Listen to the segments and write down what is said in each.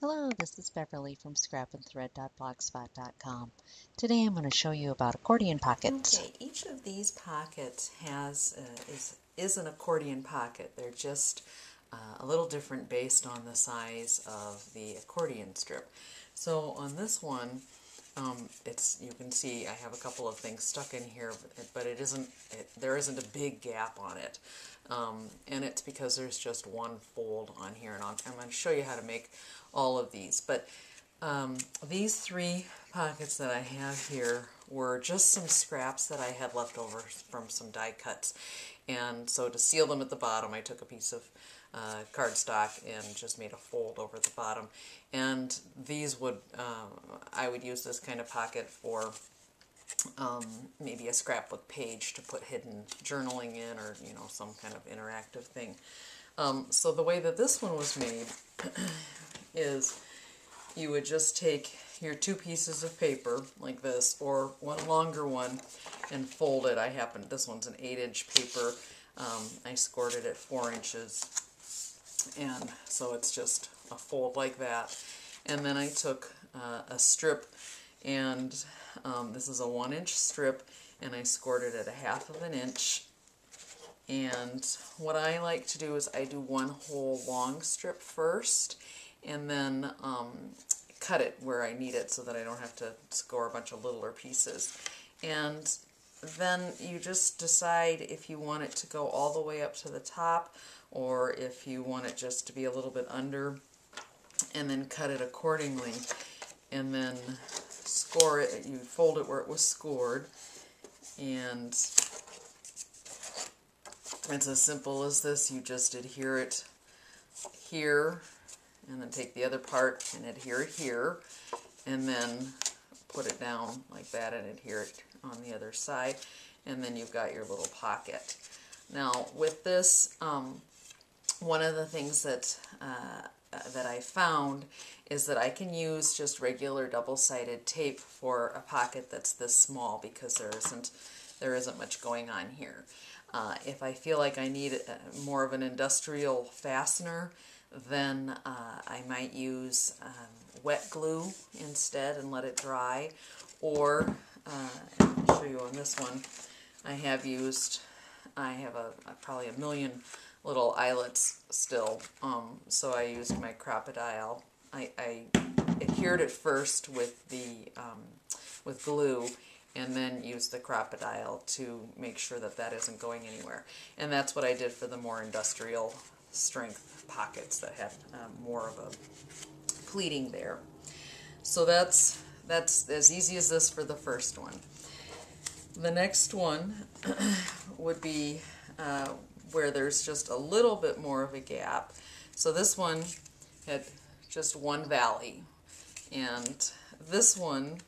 Hello, this is Beverly from scrapandthread.blogspot.com. Today I'm going to show you about accordion pockets. Okay, each of these pockets is an accordion pocket. They're just a little different based on the size of the accordion strip. So on this one, you can see I have a couple of things stuck in here, but there isn't a big gap on it. And it's because there's just one fold on here, and I'm going to show you how to make all of these. But these three pockets that I have here were just some scraps that I had left over from some die cuts. And so to seal them at the bottom, I took a piece of cardstock and just made a fold over the bottom. And these I would use this kind of pocket for maybe a scrapbook page to put hidden journaling in, or some kind of interactive thing. So the way that this one was made is you would just take your two pieces of paper like this, or one longer one, and fold it. This one's an 8-inch paper. I scored it at 4 inches, and so it's just a fold like that. And then I took a strip, and this is a 1-inch strip, and I scored it at 1/2 inch. And what I like to do is I do one whole long strip first, and then cut it where I need it so that I don't have to score a bunch of littler pieces. And then you just decide if you want it to go all the way up to the top, or if you want it just to be a little bit under, and then cut it accordingly. And then score it. You fold it where it was scored, and it's as simple as this. You just adhere it here, and then take the other part and adhere it here, and then put it down like that and adhere it on the other side, and then you've got your little pocket. Now with this, one of the things that I found is that I can use just regular double-sided tape for a pocket that's this small, because there isn't much going on here. If I feel like I need more of an industrial fastener, then I might use wet glue instead and let it dry. Or, I'll show you on this one, I have probably a million little eyelets still, so I used my Crocodile. I adhered it first with glue, and then use the Crocodile to make sure that that isn't going anywhere. And that's what I did for the more industrial strength pockets that have more of a pleating there. So that's as easy as this for the first one. The next one would be where there's just a little bit more of a gap. So this one had just one valley, and this one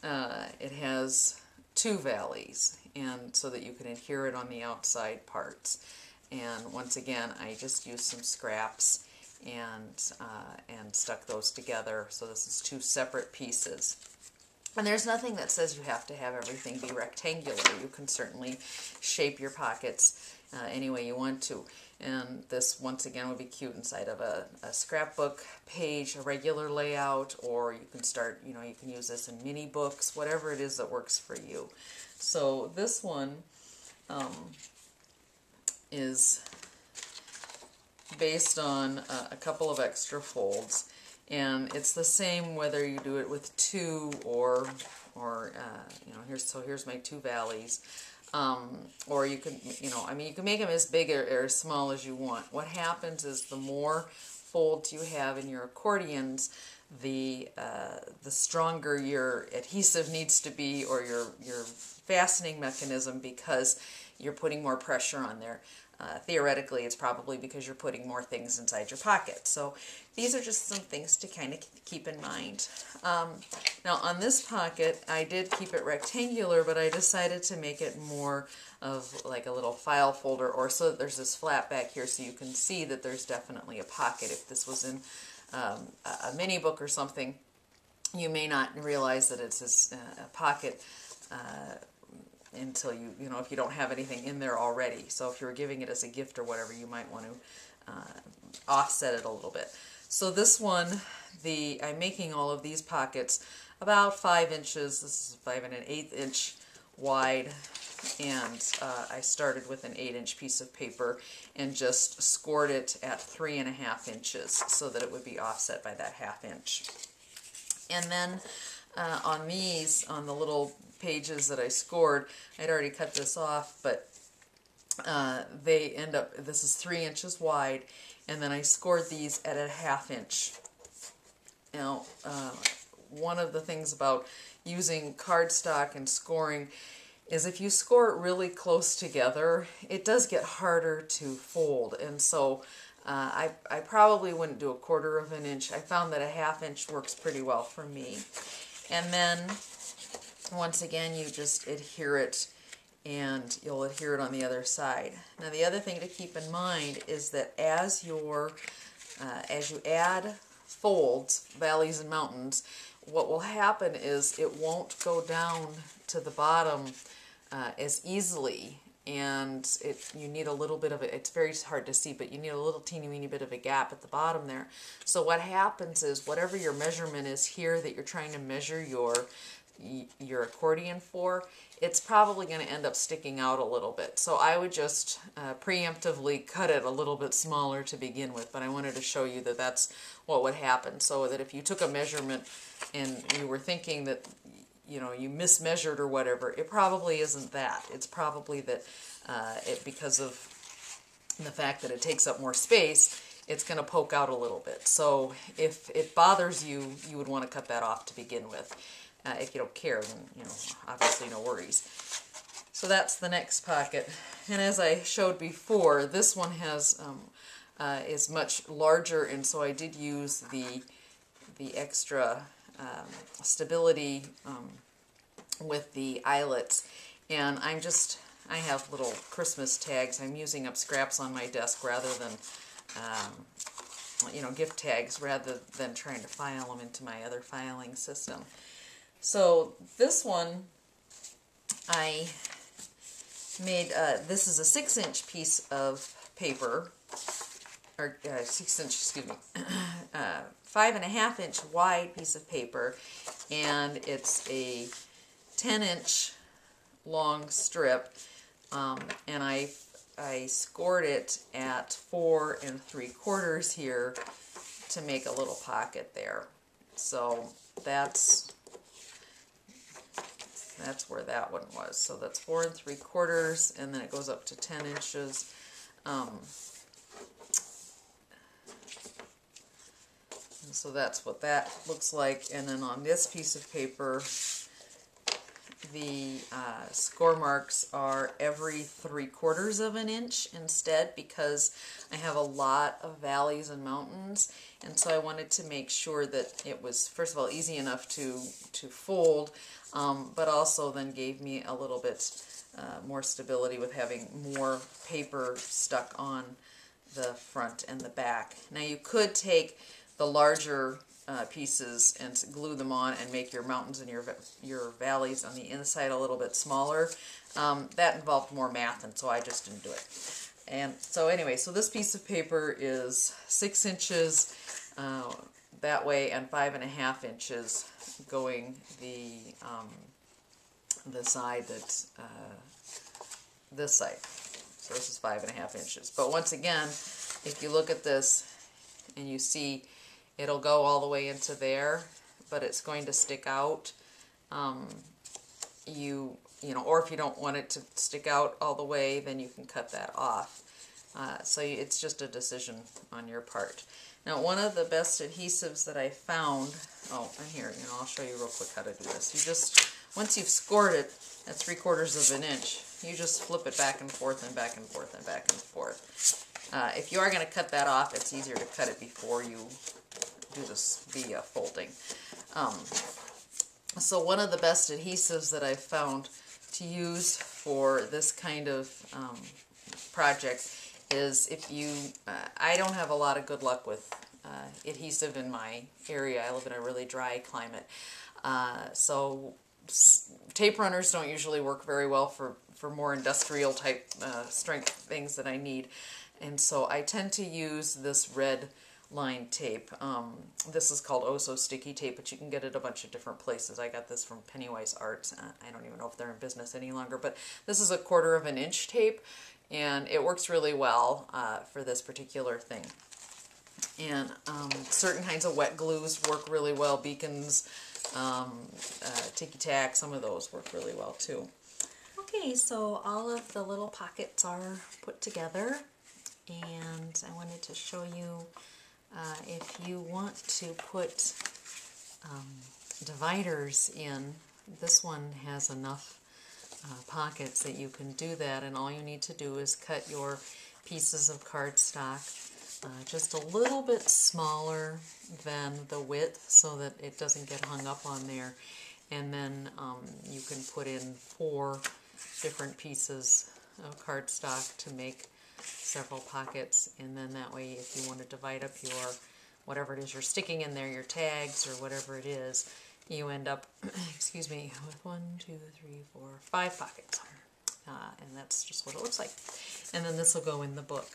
it has two valleys, and so that you can adhere it on the outside parts. And once again, I just used some scraps and stuck those together. So this is two separate pieces. And there's nothing that says you have to have everything be rectangular. You can certainly shape your pockets any way you want to. And this, once again, would be cute inside of a scrapbook page, a regular layout, or you can start, you can use this in mini books, whatever it is that works for you. So this one is based on a couple of extra folds, and it's the same whether you do it with two or here's my two valleys, or you can you can make them as big or as small as you want. What happens is the more folds you have in your accordions, the stronger your adhesive needs to be, or your fastening mechanism, because you're putting more pressure on there. Theoretically, it's probably because you're putting more things inside your pocket. So these are just some things to kind of keep in mind. Now on this pocket, I did keep it rectangular, but I decided to make it more of like a little file folder, or so that there's this flap back here so you can see that there's definitely a pocket. If this was in a mini book or something, you may not realize that it's a pocket until if you don't have anything in there already. So if you're giving it as a gift or whatever, you might want to offset it a little bit. So this one I'm making all of these pockets about 5 inches. This is 5 1/8 inch wide, and I started with an 8-inch piece of paper and just scored it at 3.5 inches so that it would be offset by that 1/2 inch. And then on these, on the little pages that I scored, I'd already cut this off, but they end up, this is 3 inches wide, and then I scored these at a 1/2 inch. Now, one of the things about using cardstock and scoring is if you score it really close together, it does get harder to fold, and so I probably wouldn't do 1/4 inch. I found that a 1/2 inch works pretty well for me. And then, once again, you just adhere it, and you'll adhere it on the other side. Now, the other thing to keep in mind is that as you add folds, valleys and mountains, what will happen is it won't go down to the bottom as easily, and you need a little bit of it. It's very hard to see, but you need a little teeny weeny bit of a gap at the bottom there. So what happens is whatever your measurement is here that you're trying to measure your accordion for, it's probably going to end up sticking out a little bit. So I would just preemptively cut it a little bit smaller to begin with, but I wanted to show you that that's what would happen, so that if you took a measurement and you were thinking that you mismeasured or whatever, it probably isn't that. It's probably that because of the fact that it takes up more space, it's going to poke out a little bit. So if it bothers you, you would want to cut that off to begin with. If you don't care, then obviously no worries. So that's the next pocket. And as I showed before, this one has is much larger, and so I did use the extra stability with the eyelets, and I have little Christmas tags. I'm using up scraps on my desk rather than gift tags, rather than trying to file them into my other filing system. So this one I made, this is a 6-inch piece of paper, or 6-inch, excuse me, 5.5 inch wide piece of paper, and it's a 10-inch long strip, and I scored it at 4 3/4 here to make a little pocket there. So that's where that one was. So that's 4 3/4, and then it goes up to 10 inches. And so that's what that looks like. And then on this piece of paper, the score marks are every 3/4 inch instead, because I have a lot of valleys and mountains, and so I wanted to make sure that it was, first of all, easy enough to fold, but also then gave me a little bit more stability with having more paper stuck on the front and the back. Now you could take the larger pieces and glue them on and make your mountains and your valleys on the inside a little bit smaller. That involved more math, and so I just didn't do it. And so anyway, so this piece of paper is 6 inches that way and 5.5 inches going the side that's this side. So this is 5.5 inches. But once again, if you look at this and you see it'll go all the way into there, but it's going to stick out. Or if you don't want it to stick out all the way, then you can cut that off. So it's just a decision on your part. Now, one of the best adhesives that I found, and here, I'll show you real quick how to do this. You just, once you've scored it at 3/4 inch, you just flip it back and forth and back and forth and back and forth. If you are going to cut that off, it's easier to cut it before you do the folding. So one of the best adhesives that I've found to use for this kind of project is if you, I don't have a lot of good luck with adhesive in my area. I live in a really dry climate. So tape runners don't usually work very well for more industrial type strength things that I need. And so I tend to use this red lined tape. This is called Oh So Sticky tape, but you can get it a bunch of different places. I got this from Pennywise Arts. I don't even know if they're in business any longer, but this is a 1/4 of an inch tape, and it works really well for this particular thing. And certain kinds of wet glues work really well. Beacons, Tiki Tack, some of those work really well too. Okay, so all of the little pockets are put together, and I wanted to show you if you want to put dividers in, this one has enough pockets that you can do that, and all you need to do is cut your pieces of cardstock just a little bit smaller than the width so that it doesn't get hung up on there, and then you can put in 4 different pieces of cardstock to make several pockets, and then that way if you want to divide up your whatever it is you're sticking in there, your tags or whatever it is, you end up excuse me, with 1, 2, 3, 4, 5 pockets, and that's just what it looks like. And then this will go in the book.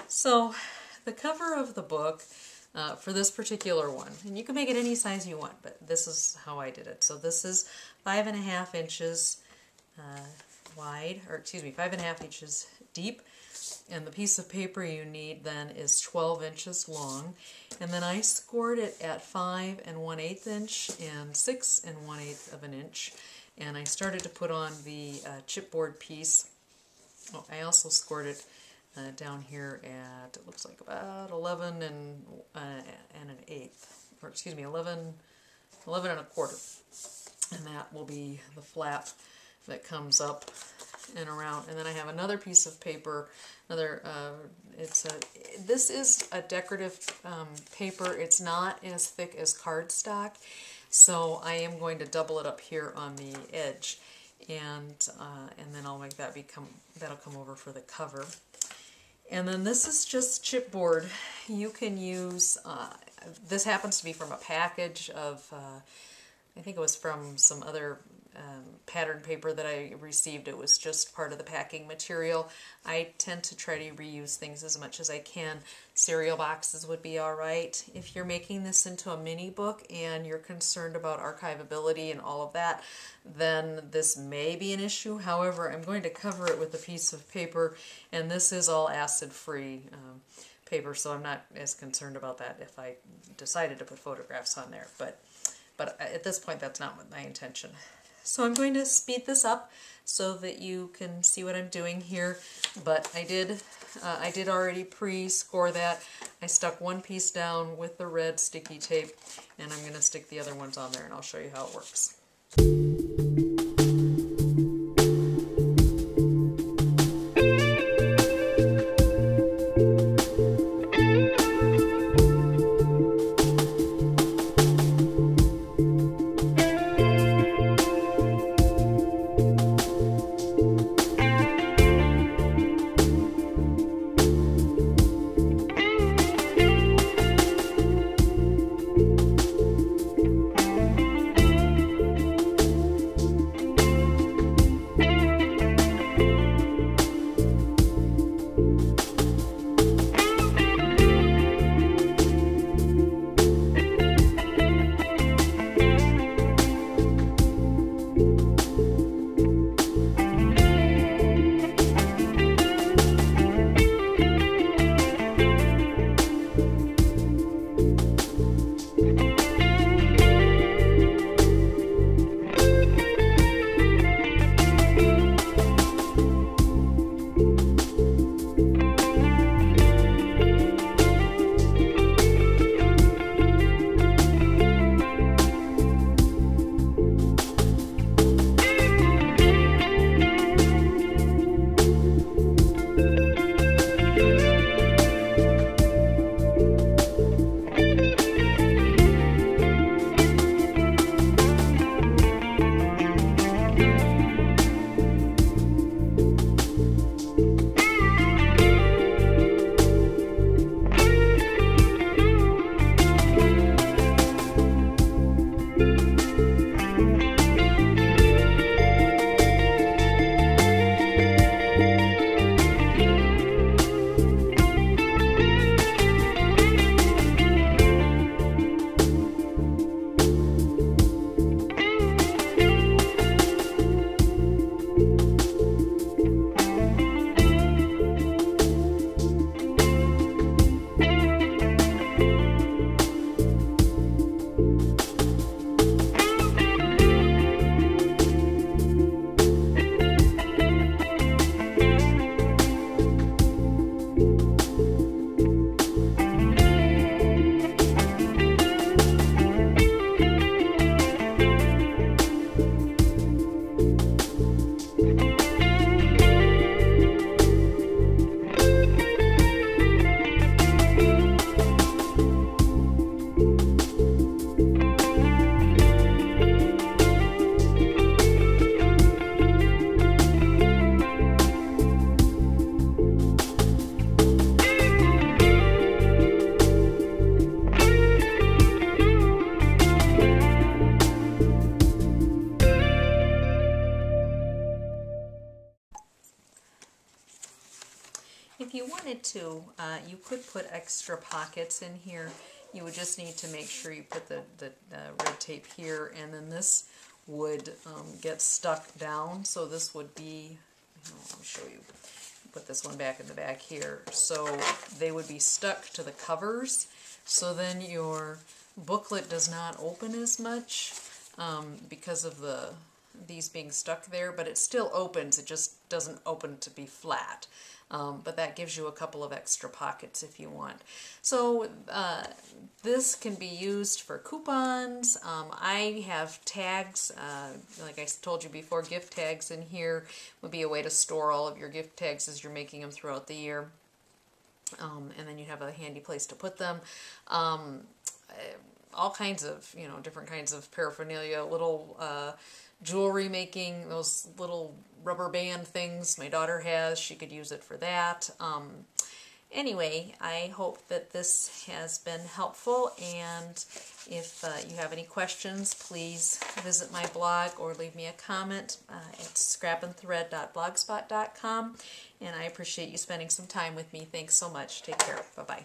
So the cover of the book for this particular one, and you can make it any size you want, but this is how I did it. So this is 5.5 inches wide, or excuse me, 5.5 inches deep, and the piece of paper you need then is 12 inches long, and then I scored it at 5 1/8 inch and 6 1/8 of an inch, and I started to put on the chipboard piece. Oh, I also scored it down here at, it looks like about 11 1/8, or excuse me, 11 1/4, and that will be the flap that comes up and around. And then I have another piece of paper, this is a decorative paper. It's not as thick as cardstock, so I am going to double it up here on the edge, and then I'll make that'll come over for the cover. And then this is just chipboard. You can use, this happens to be from a package of, I think it was from some other pattern paper that I received. It was just part of the packing material. I tend to try to reuse things as much as I can. Cereal boxes would be alright. If you're making this into a mini book and you're concerned about archivability and all of that, then this may be an issue. However, I'm going to cover it with a piece of paper, and this is all acid-free paper, so I'm not as concerned about that if I decided to put photographs on there. But at this point, that's not my intention. So I'm going to speed this up so that you can see what I'm doing here. But I did already pre-score that. I stuck one piece down with the red sticky tape, and I'm going to stick the other ones on there, and I'll show you how it works. wanted to, you could put extra pockets in here. You would just need to make sure you put the red tape here, and then this would get stuck down. So this would be, let me show you. Put this one back in the back here. So they would be stuck to the covers. So then your booklet does not open as much because of these being stuck there, but it still opens. It just doesn't open to be flat. But that gives you a couple of extra pockets if you want. So this can be used for coupons. I have tags, like I told you before, gift tags in here would be a way to store all of your gift tags as you're making them throughout the year. And then you have a handy place to put them. All kinds of, different kinds of paraphernalia, little jewelry making, those little rubber band things my daughter has. She could use it for that. Anyway, I hope that this has been helpful, and if you have any questions, please visit my blog or leave me a comment at scrapandthread.blogspot.com, and I appreciate you spending some time with me. Thanks so much. Take care. Bye-bye.